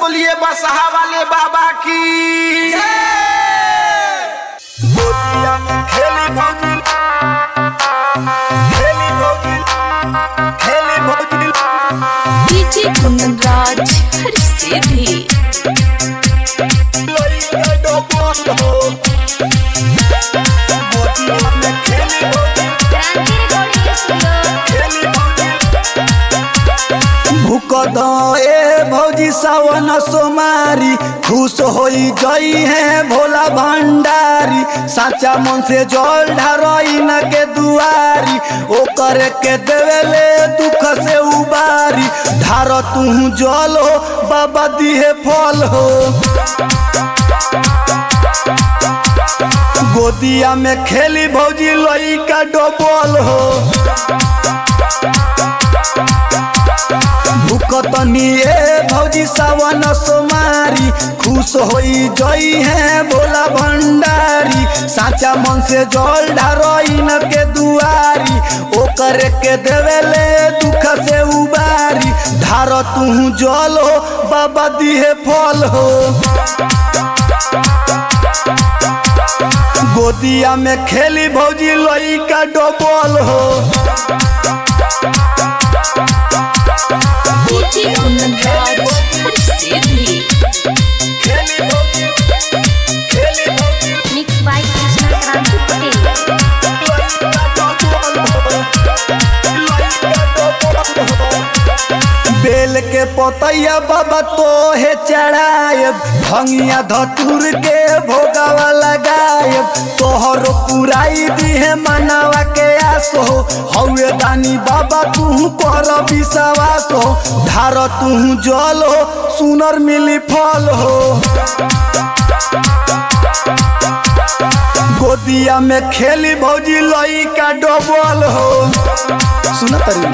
बोलिए बसहा वाले बाबा की गोदिया में खेली भौजी डीजे कुंदन हर सीधी भूख दो ए भौजी सावन सोमारी खुश होई गई है भोला भंडारी साचा मन से जल ढारई न के दुआरी ओ करे के देवेले दुख से उबारी ढार तू जल हो बाबा दिहे फल हो गोदिया में खेली भौजी लइका डबल हो भूखतनी ए भौजी सावन सोमारी खुश होई गई है भोला भंडारी साचा मन से जल ढारई न के दुआरी ओ करे के देवेले दुख से उबारी ढार तू जल हो बाबा दिहे फल हो गोदिया में खेली भौजी लइका डबल हो डीजे कुंदन हर सीधी मिक्स बाय कृष्णा क्रांति पटेल। बेल के पतैया बाबा तो है चढ़ाएब भंगिया धतूर के भोगावा लगाएब तोहर पुराई दी है मनावा के आस हो हौवे दानी बाबा तू कर विश्वास हो धार तू जल हो सुनर मिली फल हो गोदिया में खेली भौजी लइका डबल हो सुन तरी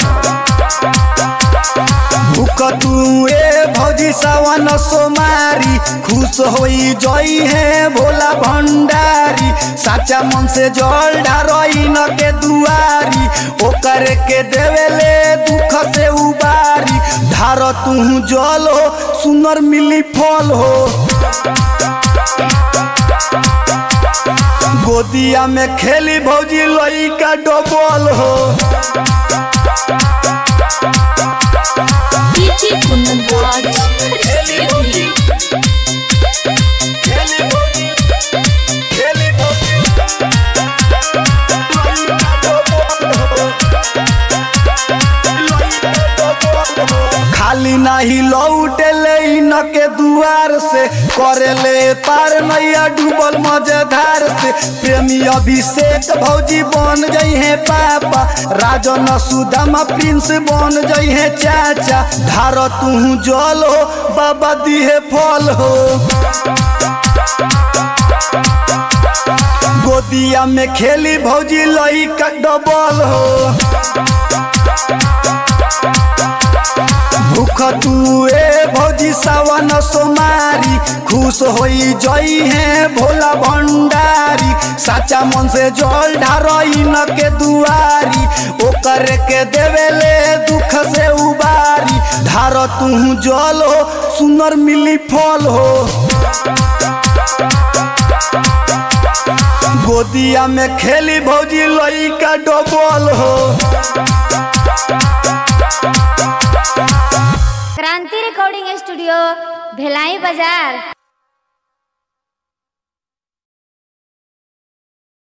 भूख तू ए भौजी सावन सोमारी खुश होई जई है भोला भंडारी साचा मन से जल ढारई न के दुआरी ओ करे के देवेले दुख से उबारी ढार तू जल हो सुनर मिली फल हो गोदिया में खेली भौजी लइका डबल हो डीजे कुंदन हर सीधी खाली नहीं लौटे ले न के दुआर से करे ले पार नैया डूबल मजेदार से प्रेमी अभिषेक भौजी बन गई है पापा राजन सुदामा प्रिंस बन गई है चाचा धार तू जल हो बाबा दिहे फल हो गोदिया में खेली भौजी लइका डबल हो भूख तू ए भौजी सावन सोमारी खुश होई जई है भोला भंडारी साचा मन से जल ढारई न के दुआरी ओ करे के देवेले दुख से उबारी ढार तू जल हो सुनर मिली फल हो गोदिया में खेली भौजी लइका डबल हो क्रांति रिकॉर्डिंग स्टूडियो भिलाई बाजार।